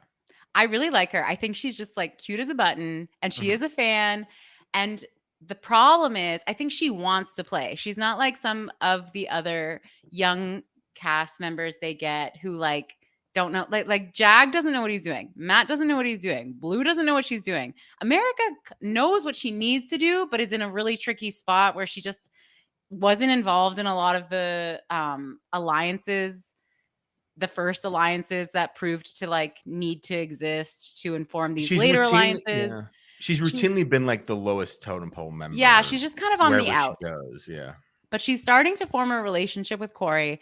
I really like her. I think she's just like cute as a button and she is a fan. And the problem is, I think she wants to play. She's not like some of the other young cast members they get who like don't know. Like Jag doesn't know what he's doing. Matt doesn't know what he's doing. Blue doesn't know what she's doing. America knows what she needs to do, but is in a really tricky spot where she just wasn't involved in a lot of the alliances. The first alliances that proved to like need to exist to inform these later alliances. Yeah. She's routinely been like the lowest totem pole member. Yeah, she's just kind of on the outs. She goes, yeah. But she's starting to form a relationship with Cory.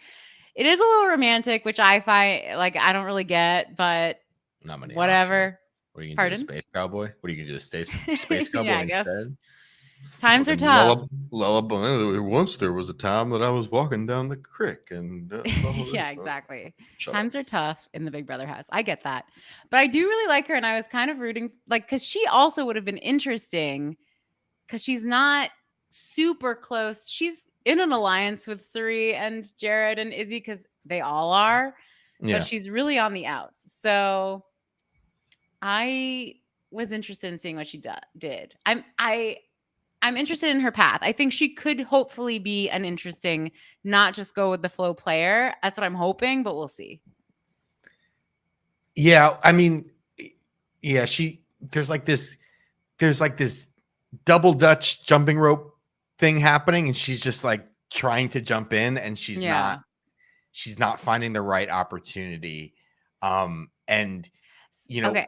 It is a little romantic, which I find like I don't really get, but whatever. What are you gonna do, Space Cowboy? What are you gonna do, Space Cowboy instead? Times are tough. Once there was a time that I was walking down the creek and yeah, exactly. Times are tough in the Big Brother house. I get that. But I do really like her and I was kind of rooting like because she also would have been interesting because she's not super close. She's in an alliance with Suri and Jared and Izzy because they all are. Yeah. But she's really on the outs. So I was interested in seeing what she did. I'm interested in her path. I think she could hopefully be an interesting, not just go with the flow player. That's what I'm hoping, but we'll see. Yeah, I mean, yeah, there's like this double Dutch jumping rope thing happening, and she's just like trying to jump in, and she's not finding the right opportunity. And okay,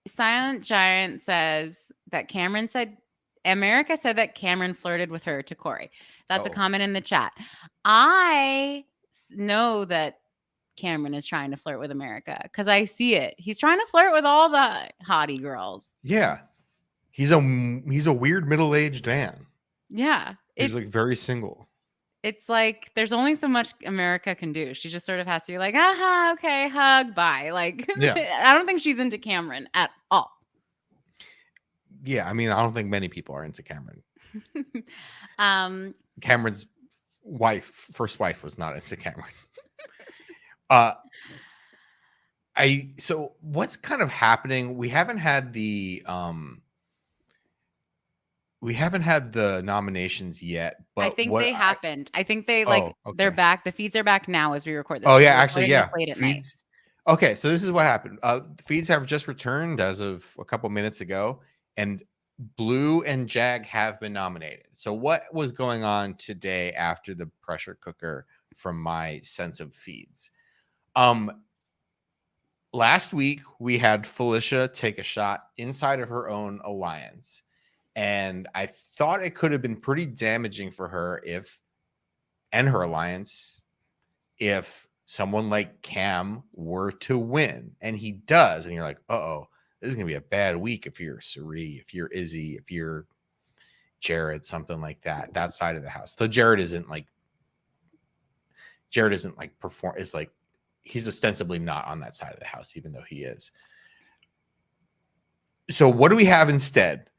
Silent Giant says that America said that Cameron flirted with her to Cory. That's a comment in the chat. I know that Cameron is trying to flirt with America because I see it. He's trying to flirt with all the hottie girls. Yeah. He's a weird middle-aged man. Yeah. He's like very single. It's like there's only so much America can do. She just sort of has to be like, aha, okay, hug, bye. Like, I don't think she's into Cameron at all. Yeah, I mean, I don't think many people are into Cameron. Cameron's first wife was not into Cameron. So what's kind of happening? We haven't had the nominations yet, but I think they happened. I think they they're back. The feeds are back now as we record this. Oh yeah, actually, yeah. Feeds. Okay, so this is what happened. Feeds have just returned as of a couple minutes ago, and Blue and Jag have been nominated. So what was going on today after the pressure cooker from my sense of feeds? Last week we had Felicia take a shot inside of her own alliance. And I thought it could have been pretty damaging for her and her alliance if someone like Cam were to win. And he does. And you're like, uh-oh, this is going to be a bad week if you're Suri, if you're Izzy, if you're Jared, something like that side of the house. Though Jared isn't like he's ostensibly not on that side of the house, even though he is. So what do we have instead?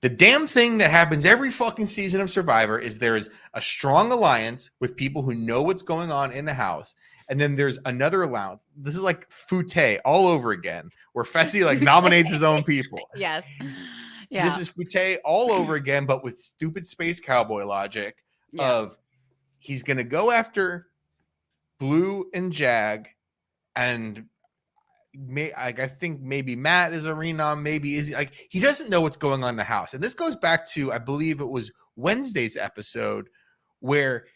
The damn thing that happens every fucking season of Survivor is there is a strong alliance with people who know what's going on in the house. And then there's another alliance. This is like Fute all over again, where Fessy like nominates his own people. Yes. Yeah. This is Fute all over again, but with stupid space cowboy logic of he's going to go after Blue and Jag, and I think maybe Matt is a renom, maybe is like he doesn't know what's going on in the house. And this goes back to, I believe it was Wednesday's episode, where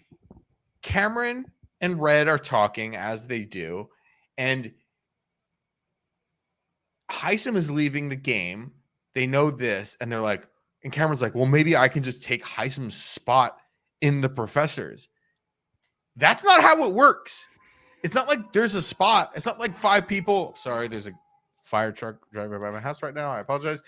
Cameron and Red are talking as they do, and Hisam is leaving the game. They know this, and they're like, and Cameron's like, well, maybe I can just take Hisam's spot in the professor's. That's not how it works. It's not like there's a spot. It's not like 5 people. Sorry, there's a fire truck driving by my house right now. I apologize.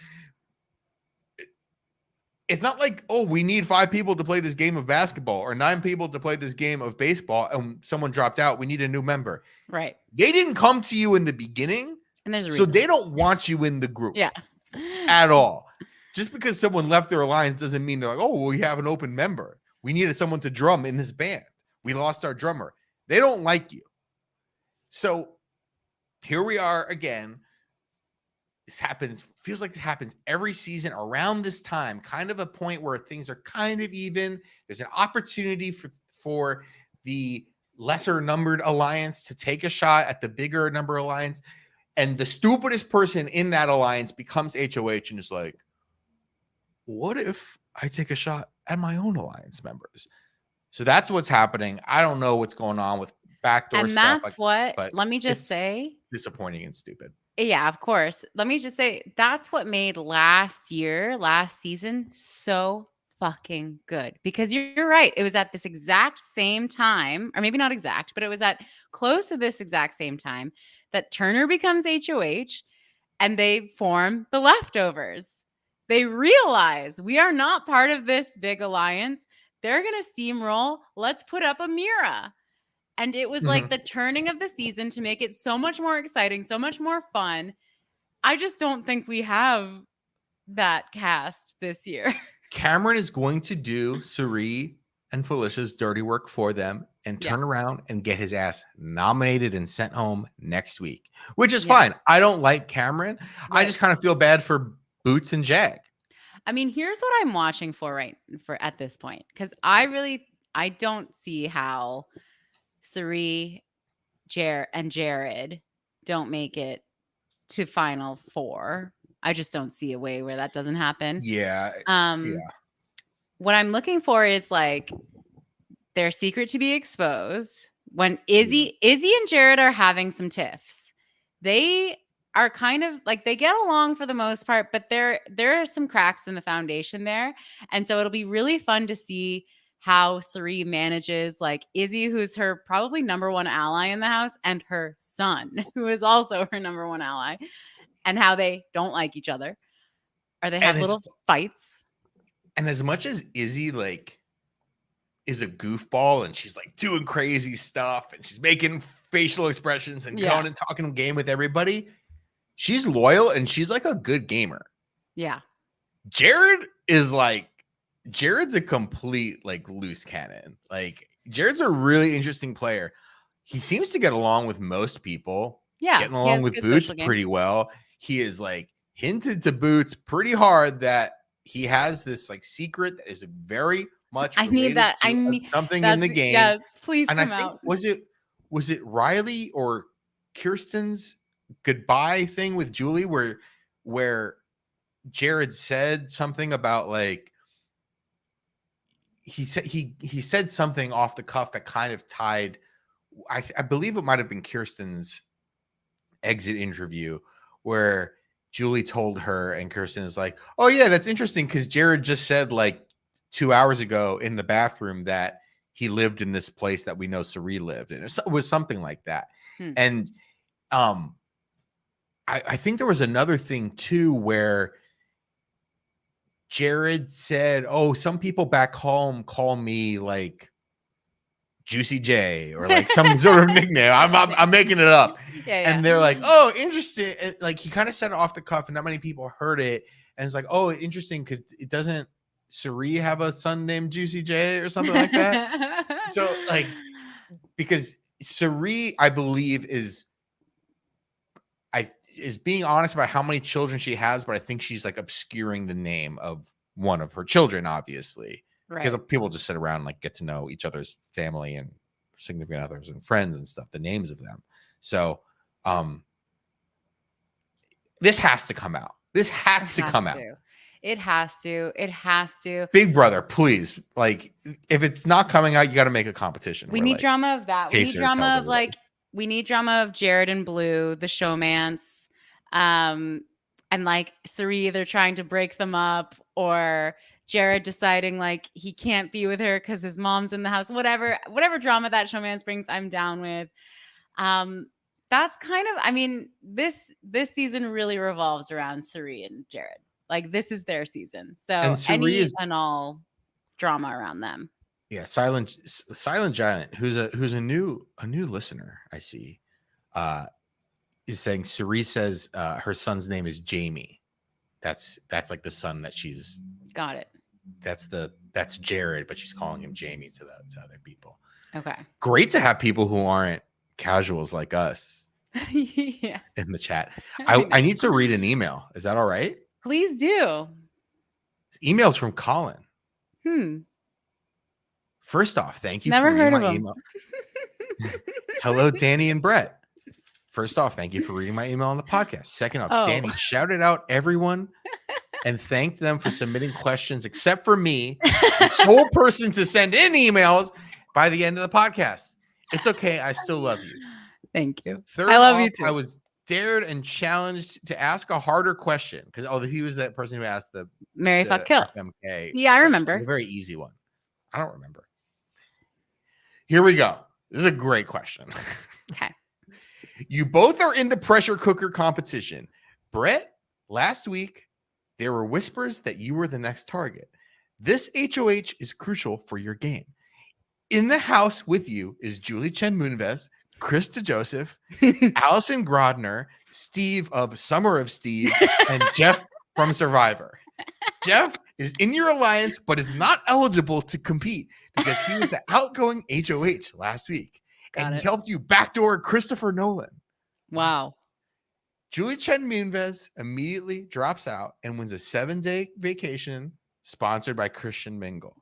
It's not like, oh, we need 5 people to play this game of basketball or 9 people to play this game of baseball, and someone dropped out. We need a new member. Right. They didn't come to you in the beginning, and there's a so reason. they don't want you in the group. Yeah. At all. Just because someone left their alliance doesn't mean they're like, oh, well, we have an open member. We needed someone to drum in this band. We lost our drummer. They don't like you. So here we are again. This happens, feels like this happens every season around this time, kind of a point where things are kind of even. There's an opportunity for the lesser numbered alliance to take a shot at the bigger number alliance. And the stupidest person in that alliance becomes HOH and is like, what if I take a shot at my own alliance members? So that's what's happening. I don't know what's going on with backdoor and stuff. That's what, let me just say. Disappointing and stupid. Yeah, of course. Let me just say, that's what made last season, so fucking good. Because you're right. It was at this exact same time, or maybe not exact, but it was at close to this exact same time that Turner becomes HOH and they form the Leftovers. They realize we are not part of this big alliance. They're going to steamroll. Let's put up a Mira. And it was like the turning of the season to make it so much more exciting, so much more fun. I just don't think we have that cast this year. Cameron is going to do Suri and Felicia's dirty work for them and turn around and get his ass nominated and sent home next week, which is fine. I don't like Cameron. Right. I just kind of feel bad for Boots and Jag. I mean, here's what I'm watching for at this point, because I don't see how Suri, and Jared don't make it to Final 4. I just don't see a way where that doesn't happen. Yeah. What I'm looking for is like their secret to be exposed. When Izzy and Jared are having some tiffs, they are kind of like, they get along for the most part, but there are some cracks in the foundation there. And so it'll be really fun to see how Suri manages like Izzy, who's her probably number 1 ally in the house, and her son, who is also her number 1 ally, and how they don't like each other, or they have little fights. And as much as Izzy like is a goofball and she's like doing crazy stuff and she's making facial expressions and going and talking game with everybody, she's loyal and she's like a good gamer. Yeah. Jared's a complete like loose cannon. Like Jared's a really interesting player. He seems to get along with most people. Yeah. Getting along with Boots pretty well. He is like hinted to Boots pretty hard that he has this like secret that is very much I need that. I need something in the game. Yes, please and come I think, out. Was it Riley or Kirsten's goodbye thing with Julie where Jared said something about like he said something off the cuff that kind of tied. I believe it might have been Kirsten's exit interview where Julie told her and Kirsten is like, oh yeah, that's interesting because Jared just said like 2 hours ago in the bathroom that he lived in this place that we know Suri lived in. It was something like that. And I think there was another thing too where Jared said, oh, some people back home call me like Juicy J or like some sort of nickname. I'm making it up. Yeah. And they're like, oh, interesting. Like he kind of said it off the cuff and not many people heard it. And it's like, oh, interesting, because it doesn't Suri have a son named Juicy J or something like that. So like, because Suri, I believe, is being honest about how many children she has, but I think she's like obscuring the name of one of her children, obviously. Because Right. people just sit around and like get to know each other's family and significant others and friends and stuff, the names of them. So this has to come out. This has to come out. It has to. It has to. Big Brother, please. Like, if it's not coming out, you got to make a competition. We need drama of that. We need drama of like, we need drama of Jared and Blue, the showmance. And like Suri either trying to break them up or Jared deciding like he can't be with her because his mom's in the house. Whatever drama that showmance brings, I'm down with. That's kind of, I mean, this season really revolves around Suri and Jared. Like, this is their season. So any and all drama around them. Yeah, Silent Giant, who's a new listener, I see, is saying Suri says her son's name is Jamie. That's like the son that she's got it. That's Jared, but she's calling him Jamie to other people. Okay. Great to have people who aren't casuals like us yeah. in the chat. I need to read an email. Is that all right? Please do. Emails from Colin. First off, thank you for reading my email. Hello, Dani and Brett. First off, thank you for reading my email on the podcast. Second off, Dani shouted out everyone and thanked them for submitting questions except for me, the sole person to send in emails by the end of the podcast. It's okay. I still love you. Thank you. Third I love you too. I was dared and challenged to ask a harder question because he was that person who asked the Marry, fuck, kill. FMK. Yeah, I remember. A very easy one. I don't remember. Here we go. This is a great question. Okay. You both are in the pressure cooker competition. Brett, last week, there were whispers that you were the next target. This HOH is crucial for your game. In the house with you is Julie chen-moonves, Chris DeJoseph, Allison Grodner, Steve of Summer of Steve, and Jeff from Survivor. Jeff is in your alliance, but is not eligible to compete because he was the outgoing HOH last week. He helped you backdoor Christopher Nolan. Wow. Julie chen-moonves immediately drops out and wins a 7-day vacation sponsored by Christian Mingle.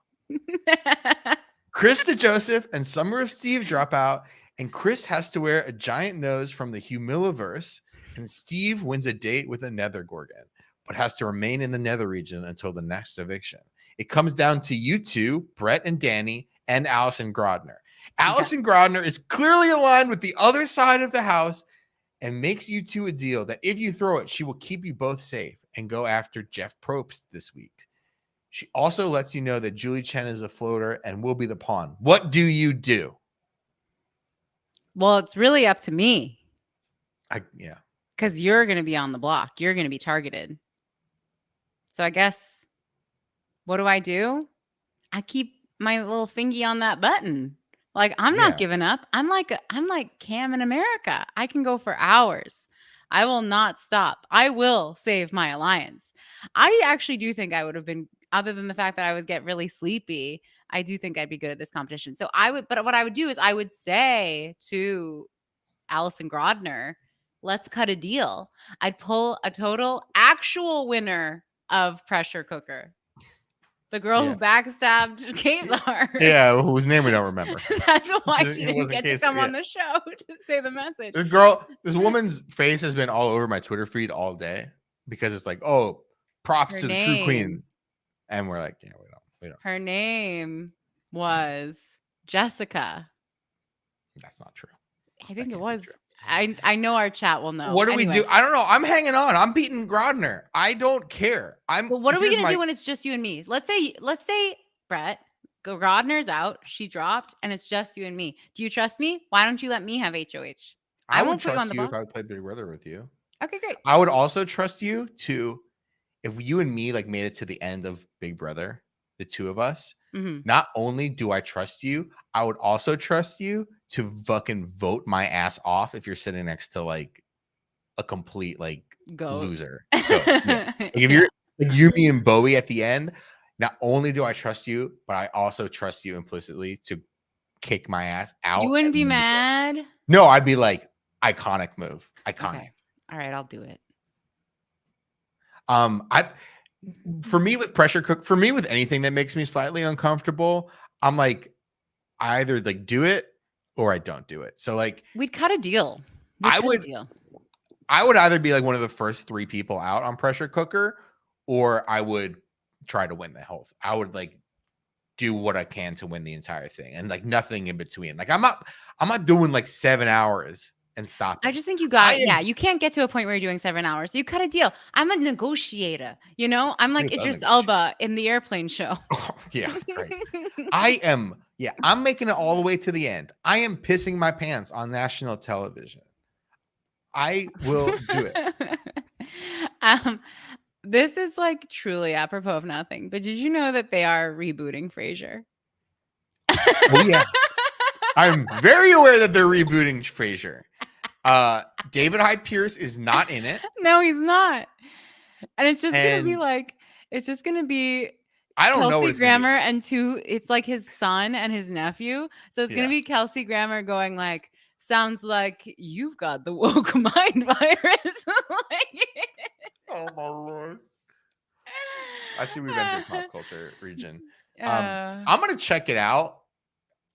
Chris DeJoseph and Summer of Steve drop out, and Chris has to wear a giant nose from the Humillaverse, and Steve wins a date with a Nether Gorgon, but has to remain in the Nether region until the next eviction. It comes down to you two, Brett and Dani, and Allison Grodner. Allison Grodner is clearly aligned with the other side of the house and makes you two a deal that if you throw it, she will keep you both safe and go after Jeff Probst this week. She also lets you know that Julie Chen is a floater and will be the pawn. What do you do? Well, it's really up to me. Yeah. Because you're going to be on the block. You're going to be targeted. So I guess, what do? I keep my little fingy on that button. Like, I'm not giving up. I'm like Cam in America. I can go for hours. I will not stop. I will save my alliance. I actually do think I would have been, other than the fact that I would get really sleepy, I do think I'd be good at this competition. So but what I would do is I would say to Allison Grodner, let's cut a deal. I'd pull a total actual winner of pressure cooker. The girl who backstabbed Kazar. Yeah, whose name we don't remember. That's why she didn't get to come on the show to say the message. This woman's face has been all over my Twitter feed all day because it's like, oh, props to the true queen. And we're like, yeah, we don't. Her name was Jessica. That's not true. I think it was. I know our chat will know. What do we do? I don't know. I'm hanging on. I'm beating Grodner. I don't care. But what are we gonna do when it's just you and me? Let's say Brett, Grodner's out. She dropped, and it's just you and me. Do you trust me? Why don't you let me have HOH? I would trust you if I played Big Brother with you. Okay, great. I would also trust you to, if you and me like made it to the end of Big Brother the two of us, Mm-hmm. not only do I trust you, I would also trust you to fucking vote my ass off if you're sitting next to like a complete like Goat. loser. Goat. Yeah. Like if Yeah. you're like you, me, and Bowie at the end, not only do I trust you, but I also trust you implicitly to kick my ass out. You wouldn't and be win the game. mad? No, I'd be like, iconic move. Iconic. Okay. All right, I'll do it. For me with anything that makes me slightly uncomfortable, I'm like, I either like do it or I don't do it. So like We'd cut a deal. I would either be like one of the first 3 people out on pressure cooker, or I would try to win the whole. I would like do what I can to win the entire thing, and like nothing in between. Like I'm not doing like 7 hours and stopping. I just think you got you can't get to a point where you're doing 7 hours. You cut a deal. I'm a negotiator, you know? I'm like Idris Elba in the airplane show. Yeah, right. I'm making it all the way to the end. I am pissing my pants on national television. I will do it. This is like truly apropos of nothing, but did you know that they are rebooting Fraiser? Oh yeah. I'm very aware that they're rebooting Fraiser. David Hyde Pierce is not in it. No, he's not. And it's just gonna be like, I don't know what Kelsey Grammer and it's like his son and his nephew. So it's gonna be Kelsey Grammer going like, sounds like you've got the woke mind virus. Oh my Lord. I see we've entered pop culture region. I'm gonna check it out.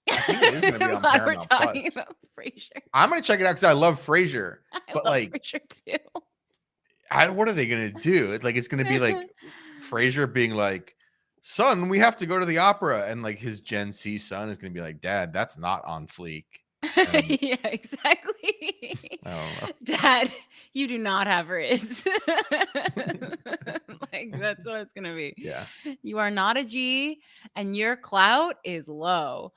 I think it is gonna be on Paramount Plus. About Fraiser. I'm gonna check it out because I love Fraiser. But like Fraiser too. What are they gonna do? It's gonna be like Fraiser being like, son, we have to go to the opera, and like his Gen Z son is gonna be like, Dad, that's not on fleek. Yeah, exactly. Dad, you do not have Riz. Like that's what it's gonna be. Yeah. You are not a G and your clout is low.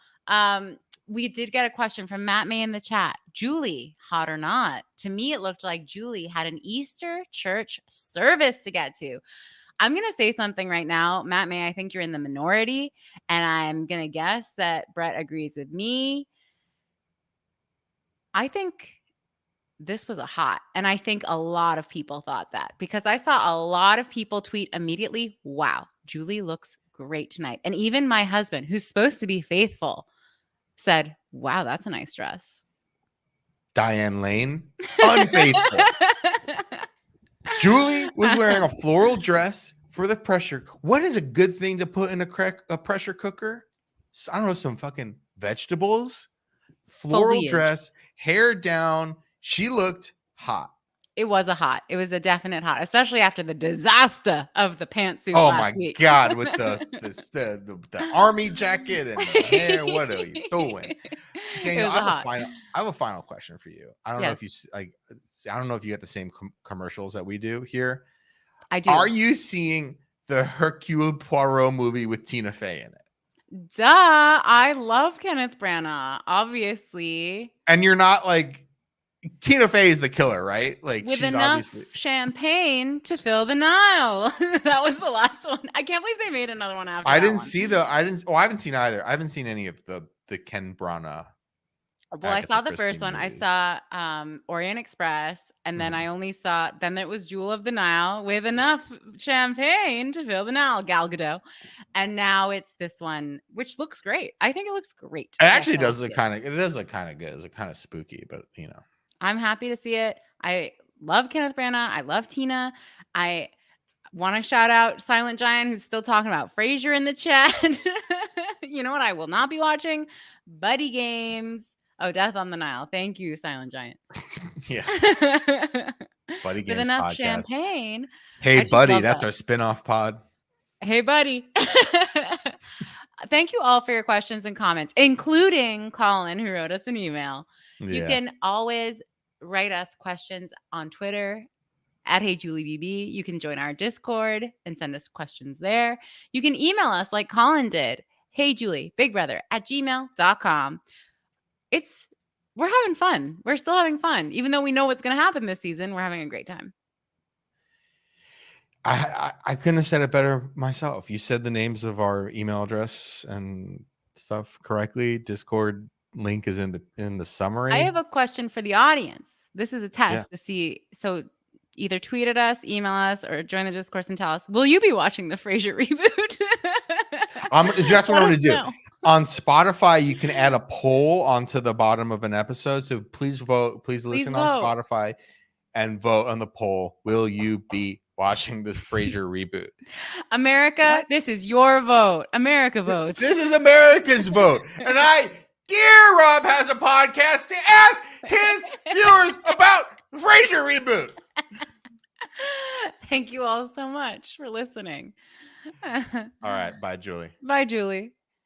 We did get a question from Matt May in the chat. Julie, hot or not? To me, it looked like Julie had an Easter church service to get to. I'm going to say something right now. Matt May, I think you're in the minority, and I'm going to guess that Brett agrees with me. I think this was a hot, and I think a lot of people thought that because I saw a lot of people tweet immediately, wow, Julie looks great tonight. And even my husband, who's supposed to be faithful, said, wow, that's a nice dress. Diane Lane, unfaithful. Julie was wearing a floral dress for the pressure. What is a good thing to put in a pressure cooker? I don't know, some fucking vegetables, floral dress, hair down. She looked hot. It was a hot. It was a definite hot, especially after the disaster of the pantsuit. Oh last my week. God, with the army jacket and the hair. What are you doing? Daniel, I have a final question for you. I don't know if you like. I don't know if you get the same commercials that we do here. I do. Are you seeing the Hercule Poirot movie with Tina Fey in it? Duh! I love Kenneth Branagh, obviously. And you're not like Tina Fey is the killer, right? Like with she's enough obviously champagne to fill the Nile. That was the last one. I can't believe they made another one after. I haven't seen either. I haven't seen any of the Ken Branagh. Well, I saw the first one. Movies. I saw Orient Express, and then I only saw. Then it was Jewel of the Nile with enough champagne to fill the Nile, Gal Gadot, and now it's this one, which looks great. I think it looks great. It actually does look kind of. It does look kind of good. It's kind of spooky, but you know. I'm happy to see it. I love Kenneth Branagh. I love Tina. I want to shout out Silent Giant, who's still talking about Fraiser in the chat. You know what? I will not be watching Buddy Games. Oh, Death on the Nile. Thank you, Silent Giant. Yeah. Buddy Games with enough podcast. Champagne. Hey, Buddy. That's our spin-off pod. Hey, Buddy. Thank you all for your questions and comments, including Colin, who wrote us an email. Yeah. You can always write us questions on Twitter at HeyJulieBB. You can join our Discord and send us questions there. You can email us like Colin did. HeyJulieBigBrother@gmail.com. We're having fun. We're still having fun. Even though we know what's going to happen this season, we're having a great time. I couldn't have said it better myself. You said the names of our email address and stuff correctly. Discord link is in the summary. I have a question for the audience. This is a test Yeah. to see. So either tweet at us, email us, or join the discourse and tell us, will you be watching the Fraiser reboot? That's what I'm Let going us to do. know. On Spotify, you can add a poll onto the bottom of an episode. So please vote. Please listen on vote. Spotify and vote on the poll. Will you be watching this Fraiser reboot? America, What? this is your vote. America votes. This is America's vote. And Dear Rob has a podcast to ask his viewers about the Fraiser reboot. Thank you all so much for listening. All right. Bye, Julie. Bye, Julie.